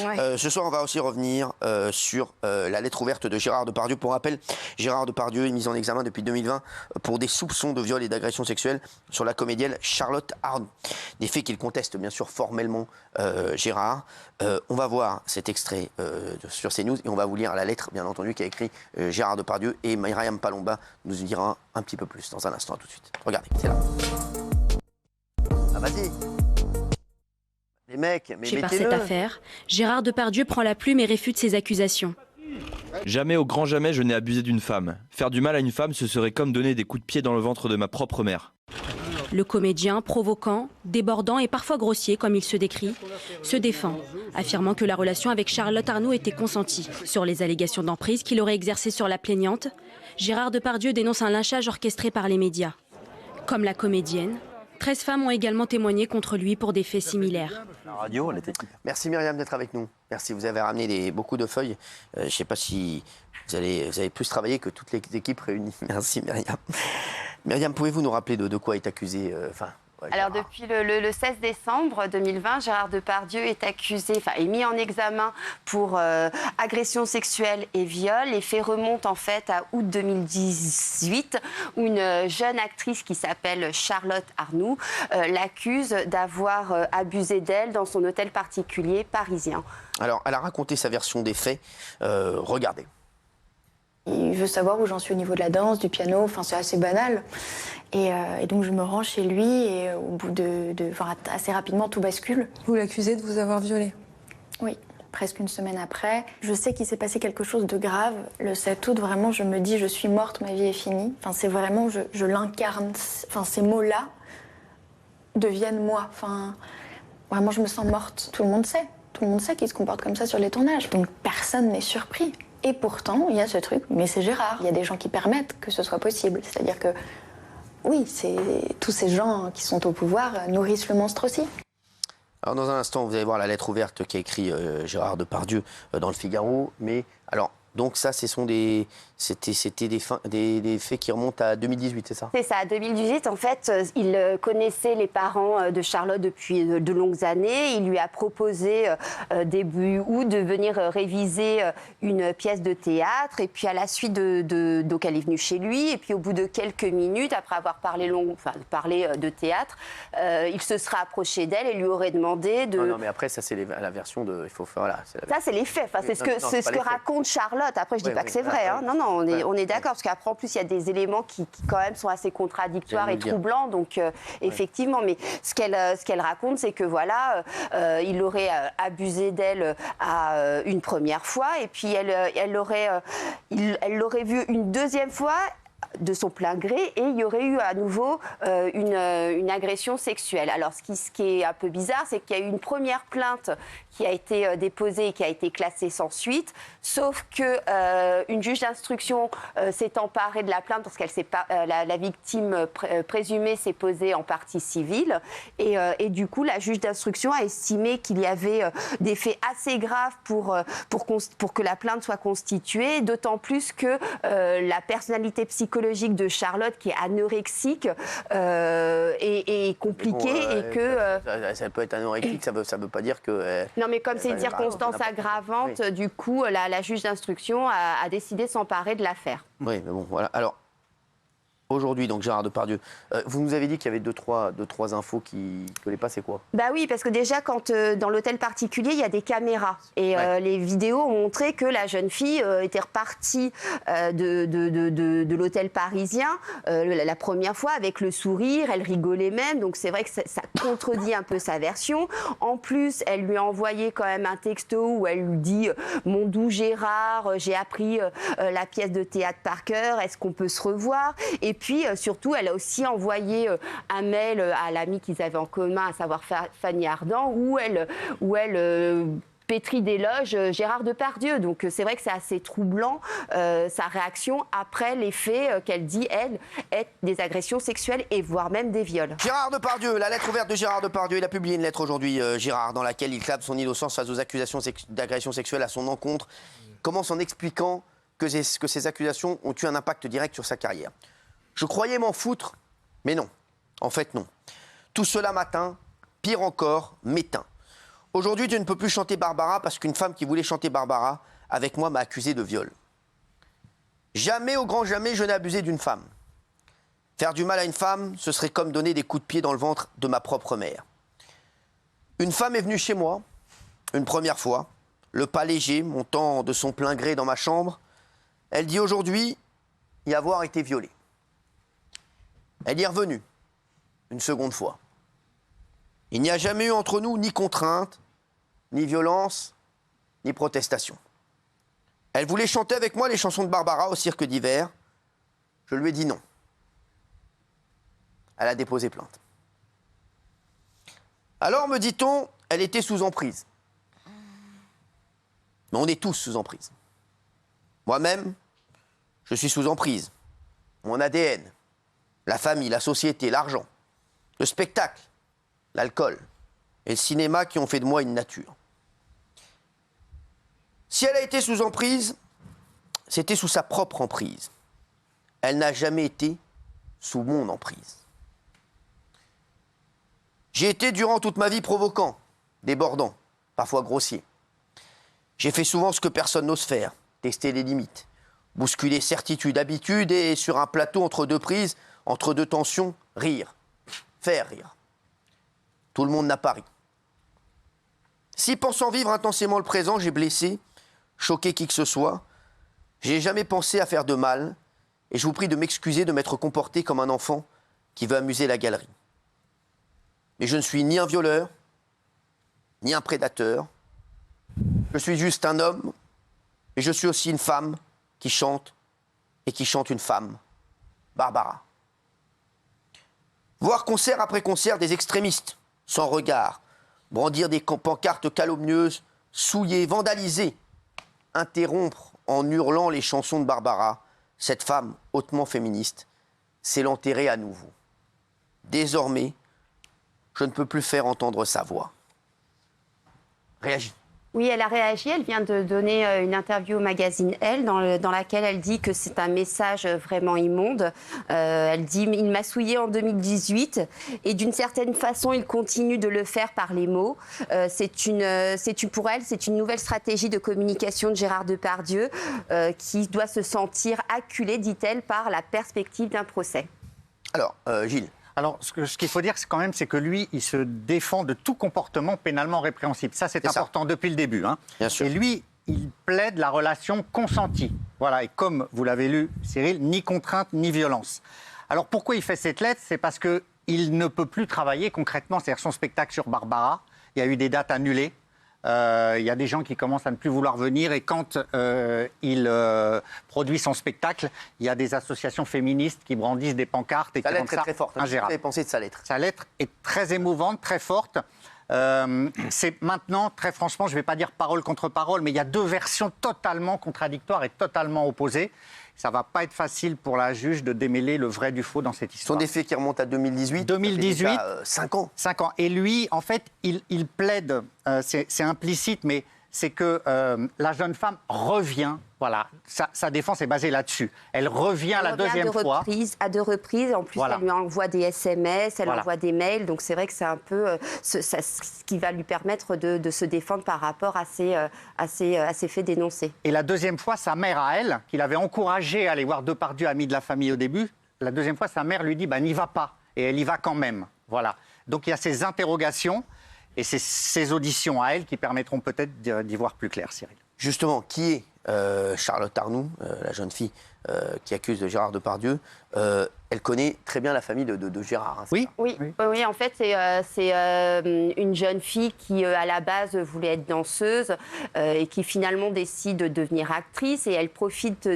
Ouais. Ce soir, on va aussi revenir sur la lettre ouverte de Gérard Depardieu. Pour rappel, Gérard Depardieu est mis en examen depuis 2020 pour des soupçons de viol et d'agression sexuelle sur la comédienne Charlotte Arnoux. Des faits qu'il conteste bien sûr formellement Gérard. On va voir cet extrait sur CNews et on va vous lire la lettre, bien entendu, qu'a écrit Gérard Depardieu, et Myriam Palomba nous en dira un petit peu plus dans un instant. À tout de suite. Regardez, c'est là. Ah, vas-y. Les mecs, mais par cette affaire, Gérard Depardieu prend la plume et réfute ces accusations. Jamais, au grand jamais, je n'ai abusé d'une femme. Faire du mal à une femme, ce serait comme donner des coups de pied dans le ventre de ma propre mère. Le comédien, provoquant, débordant et parfois grossier, comme il se décrit, se défend, affirmant que la relation avec Charlotte Arnoux était consentie. Sur les allégations d'emprise qu'il aurait exercées sur la plaignante, Gérard Depardieu dénonce un lynchage orchestré par les médias. Comme la comédienne, 13 femmes ont également témoigné contre lui pour des faits similaires. La radio, elle était... Merci Myriam d'être avec nous. Merci, vous avez ramené beaucoup de feuilles. Je ne sais pas si vous avez plus travaillé que toutes les équipes réunies. Merci Myriam. Myriam, pouvez-vous nous rappeler de quoi est accusé Alors depuis le 16 décembre 2020, Gérard Depardieu est est mis en examen pour agression sexuelle et viol. Les faits remontent en fait à août 2018 où une jeune actrice qui s'appelle Charlotte Arnoux l'accuse d'avoir abusé d'elle dans son hôtel particulier parisien. Alors, elle a raconté sa version des faits. Regardez. Il veut savoir où j'en suis au niveau de la danse, du piano, enfin c'est assez banal. Et donc je me rends chez lui et au bout assez rapidement tout bascule. Vous l'accusez de vous avoir violée? Oui, presque une semaine après. Je sais qu'il s'est passé quelque chose de grave. Le 7 août, vraiment, je me dis je suis morte, ma vie est finie. Enfin c'est vraiment, je l'incarne. Enfin ces mots-là deviennent moi. Enfin vraiment je me sens morte. Tout le monde sait qu'il se comporte comme ça sur les tournages. Donc personne n'est surpris. Et pourtant, il y a ce truc, mais c'est Gérard. Il y a des gens qui permettent que ce soit possible. C'est-à-dire que, oui, tous ces gens qui sont au pouvoir nourrissent le monstre aussi. Alors, dans un instant, vous allez voir la lettre ouverte qu'a écrit Gérard Depardieu dans le Figaro. Mais, alors, donc ça, c'était des faits qui remontent à 2018, c'est ça? C'est ça, 2018. En fait, il connaissait les parents de Charlotte depuis de longues années. Il lui a proposé début août de venir réviser une pièce de théâtre. Et puis à la suite donc elle est venue chez lui. Et puis au bout de quelques minutes, après avoir parlé de théâtre, il se sera approché d'elle et lui aurait demandé de... Non, mais après, ça c'est la version de... Voilà, ça c'est les faits. Enfin, c'est ce que raconte Charlotte. Après, je dis pas que c'est vrai. Hein. Non, on est d'accord. Parce qu'après, en plus, il y a des éléments qui quand même sont assez contradictoires et troublants. Donc, effectivement. Mais ce qu'elle raconte, c'est que voilà, il aurait abusé d'elle à une première fois. Et puis, elle l'aurait vue une deuxième fois de son plein gré et il y aurait eu à nouveau une agression sexuelle. Alors ce qui est un peu bizarre, c'est qu'il y a eu une première plainte qui a été déposée et qui a été classée sans suite, sauf que une juge d'instruction s'est emparée de la plainte parce qu'elle la victime présumée s'est posée en partie civile et du coup la juge d'instruction a estimé qu'il y avait des faits assez graves pour que la plainte soit constituée, d'autant plus que la personnalité psychologique de Charlotte, qui est anorexique, est compliquée et que... Ça peut être anorexique, ça veut pas dire que... non, mais comme c'est une circonstance aggravante, oui. Du coup, la juge d'instruction a décidé de s'emparer de l'affaire. Oui, mais bon, voilà. Alors, aujourd'hui, donc Gérard Depardieu, vous nous avez dit qu'il y avait deux, trois infos qui ne collaient pas, c'est quoi? Bah oui, parce que déjà, quand dans l'hôtel particulier, il y a des caméras. Et les vidéos ont montré que la jeune fille était repartie de l'hôtel parisien la première fois avec le sourire, elle rigolait même. Donc c'est vrai que ça contredit un peu sa version. En plus, elle lui a envoyé quand même un texto où elle lui dit « Mon doux Gérard, j'ai appris la pièce de théâtre par cœur, est-ce qu'on peut se revoir ?» Et puis, surtout, elle a aussi envoyé un mail à l'amie qu'ils avaient en commun, à savoir Fanny Ardant, où elle pétrit d'éloges Gérard Depardieu. Donc, c'est vrai que c'est assez troublant, sa réaction après les faits qu'elle dit, elle, être des agressions sexuelles et voire même des viols. Gérard Depardieu, la lettre ouverte de Gérard Depardieu. Il a publié une lettre aujourd'hui, Gérard, dans laquelle il clame son innocence face aux accusations d'agression sexuelle à son encontre. Commence en expliquant que ces accusations ont eu un impact direct sur sa carrière. Je croyais m'en foutre, mais non. En fait, non. Tout cela m'atteint, pire encore, m'éteint. Aujourd'hui, tu ne peux plus chanter Barbara parce qu'une femme qui voulait chanter Barbara avec moi m'a accusé de viol. Jamais, au grand jamais, je n'ai abusé d'une femme. Faire du mal à une femme, ce serait comme donner des coups de pied dans le ventre de ma propre mère. Une femme est venue chez moi, une première fois, le pas léger, montant de son plein gré dans ma chambre. Elle dit aujourd'hui y avoir été violée. Elle y est revenue, une seconde fois. Il n'y a jamais eu entre nous ni contrainte, ni violence, ni protestation. Elle voulait chanter avec moi les chansons de Barbara au cirque d'hiver. Je lui ai dit non. Elle a déposé plainte. Alors, me dit-on, elle était sous emprise. Mais on est tous sous emprise. Moi-même, je suis sous emprise. Mon ADN, la famille, la société, l'argent, le spectacle, l'alcool et le cinéma qui ont fait de moi une nature. Si elle a été sous emprise, c'était sous sa propre emprise. Elle n'a jamais été sous mon emprise. J'ai été durant toute ma vie provoquant, débordant, parfois grossier. J'ai fait souvent ce que personne n'ose faire, tester les limites, bousculer certitudes, habitudes et sur un plateau entre deux prises, entre deux tensions, rire, faire rire. Tout le monde n'a pas ri. Si pensant vivre intensément le présent, j'ai blessé, choqué qui que ce soit, j'ai jamais pensé à faire de mal et je vous prie de m'excuser de m'être comporté comme un enfant qui veut amuser la galerie. Mais je ne suis ni un violeur, ni un prédateur. Je suis juste un homme, et je suis aussi une femme qui chante, et qui chante une femme, Barbara. Voir concert après concert des extrémistes, sans regard, brandir des pancartes calomnieuses, souiller, vandaliser, interrompre en hurlant les chansons de Barbara, cette femme hautement féministe, c'est l'enterrer à nouveau. Désormais, je ne peux plus faire entendre sa voix. Réagis. Oui, elle a réagi. Elle vient de donner une interview au magazine Elle, dans laquelle elle dit que c'est un message vraiment immonde. Elle dit « Il m'a souillé en 2018 et d'une certaine façon, il continue de le faire par les mots. Pour elle, c'est une nouvelle stratégie de communication de Gérard Depardieu qui doit se sentir acculé, dit-elle, par la perspective d'un procès. » Alors, Gilles. Alors, ce qu'il faut dire, c'est que lui, il se défend de tout comportement pénalement répréhensible. Ça, c'est important depuis le début. Hein. Bien sûr. Et lui, il plaide la relation consentie. Voilà, et comme vous l'avez lu, Cyril, ni contrainte, ni violence. Alors, pourquoi il fait cette lettre? C'est parce qu'il ne peut plus travailler concrètement. C'est-à-dire son spectacle sur Barbara, il y a eu des dates annulées. Il y a des gens qui commencent à ne plus vouloir venir et quand il produit son spectacle, il y a des associations féministes qui brandissent des pancartes et qui rendent ça très forte. Vous avez pensé de sa lettre? Sa lettre est très émouvante, très forte. C'est maintenant, très franchement, je ne vais pas dire parole contre parole, mais il y a deux versions totalement contradictoires et totalement opposées. Ça ne va pas être facile pour la juge de démêler le vrai du faux dans cette histoire. Ce sont des faits qui remontent à 2018. 2018. 5 ans. 5 ans. Et lui, en fait, il plaide, c'est implicite, mais c'est que la jeune femme revient. Voilà, sa défense est basée là-dessus. Elle revient la deuxième fois. À deux reprises. En plus, voilà. Elle lui envoie des SMS, elle envoie des mails. Donc, c'est vrai que c'est un peu ce qui va lui permettre de se défendre par rapport à ces faits dénoncés. Et la deuxième fois, sa mère à elle, qui l'avait encouragée à aller voir Depardieu, ami de la famille au début, la deuxième fois, sa mère lui dit n'y va pas. Et elle y va quand même. Voilà. Donc, il y a ces interrogations et c'est ces auditions à elle qui permettront peut-être d'y voir plus clair, Cyril. Justement, qui est Charlotte Arnoult, la jeune fille qui accuse Gérard Depardieu, elle connaît très bien la famille de Gérard. Hein, oui, en fait, c'est une jeune fille qui, à la base, voulait être danseuse et qui finalement décide de devenir actrice. Et elle profite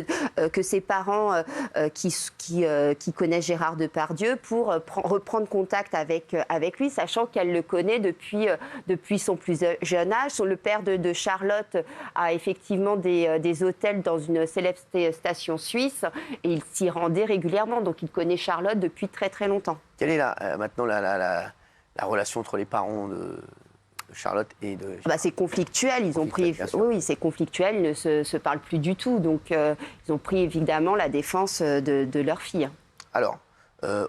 que ses parents, qui connaissent Gérard Depardieu, pour reprendre contact avec lui, sachant qu'elle le connaît depuis son plus jeune âge. Le père de Charlotte a effectivement des hôtels dans une célèbre station suisse et il s'y rendait régulièrement. Donc, il connaît Charlotte depuis très très longtemps. Quelle est maintenant la relation entre les parents de Charlotte et de Gérard? C'est conflictuel. C'est conflictuel. Ils ne se parlent plus du tout. Donc, ils ont pris évidemment la défense de leur fille. Alors,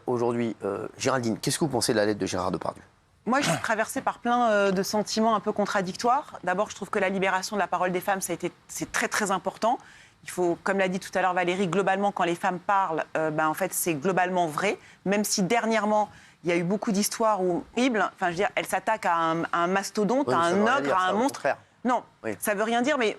aujourd'hui, Géraldine, qu'est-ce que vous pensez de la lettre de Gérard Depardieu? Moi, je suis traversée par plein de sentiments un peu contradictoires. D'abord, je trouve que la libération de la parole des femmes, c'est très, très important. Il faut, comme l'a dit tout à l'heure Valérie, globalement, quand les femmes parlent, en fait, c'est globalement vrai. Même si dernièrement, il y a eu beaucoup d'histoires horribles. Enfin, je veux dire, elles s'attaquent à un mastodonte, à un ogre, à un monstre. Non, ça veut rien dire, mais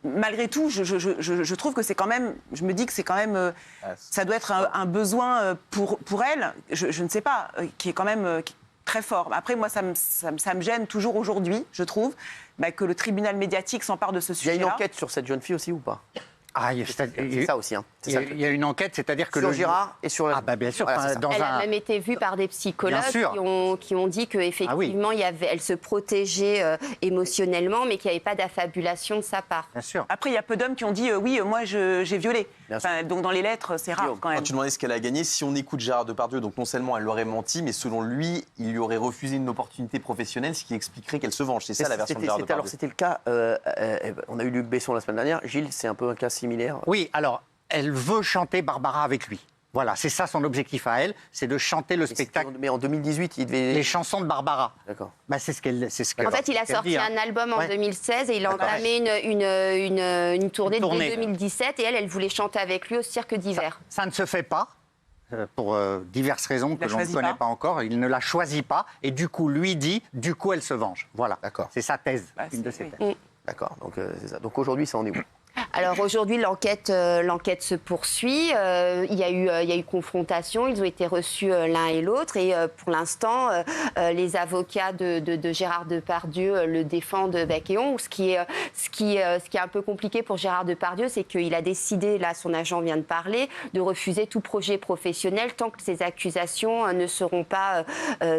malgré tout, je trouve que c'est quand même... Je me dis que c'est quand même... ça doit être un besoin pour elles, je ne sais pas, qui est quand même... très fort. Après, moi, ça me gêne toujours aujourd'hui, je trouve, que le tribunal médiatique s'empare de ce sujet-là. Il y a une enquête sur cette jeune fille aussi ou pas? C'est ça aussi. Il y a une enquête, c'est-à-dire que sur Girard et sur... Ah bien sûr. Voilà, elle a même été vue par des psychologues qui ont dit qu'effectivement, elle se protégeait émotionnellement, mais qu'il n'y avait pas d'affabulation de sa part. Bien sûr. Après, il y a peu d'hommes qui ont dit oui, moi, j'ai violé. Donc dans les lettres, c'est rare quand même. Quand tu demandais ce qu'elle a gagné, si on écoute Gérard Depardieu, donc non seulement elle l'aurait menti, mais selon lui, il lui aurait refusé une opportunité professionnelle, ce qui expliquerait qu'elle se venge. C'est ça la version de Gérard Depardieu. Alors c'était le cas, on a eu Luc Besson la semaine dernière. Gilles, c'est un peu un cas similaire. Oui, alors, elle veut chanter Barbara avec lui. Voilà, c'est ça son objectif à elle, c'est de chanter le spectacle. Mais en 2018, il devait... Les chansons de Barbara. D'accord. C'est ce qu'elle... En fait, il a sorti un album en 2016 et il a entamé une tournée dès 2017. Et elle voulait chanter avec lui au Cirque d'hiver. Ça ne se fait pas, pour diverses raisons que l'on ne connaît pas encore. Il ne la choisit pas. Et du coup, lui dit, du coup, elle se venge. Voilà. D'accord. C'est sa thèse, une de ses thèses. D'accord, donc c'est ça. Donc aujourd'hui, ça en est où? Alors aujourd'hui, l'enquête se poursuit. Il y a eu confrontation. Ils ont été reçus l'un et l'autre. Et pour l'instant, les avocats de Gérard Depardieu le défendent bec et ongles. Ce qui est un peu compliqué pour Gérard Depardieu, c'est qu'il a décidé, là, son agent vient de parler, de refuser tout projet professionnel tant que ces accusations ne seront pas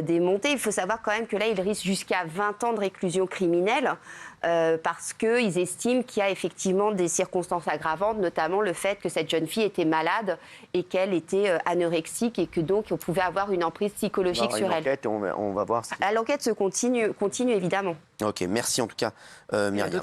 démontées. Il faut savoir quand même que là, il risque jusqu'à 20 ans de réclusion criminelle. Parce qu'ils estiment qu'il y a effectivement des circonstances aggravantes, notamment le fait que cette jeune fille était malade et qu'elle était anorexique et que donc on pouvait avoir une emprise psychologique sur elle. On va voir. L'enquête se continue évidemment. Ok, merci en tout cas, Myriam.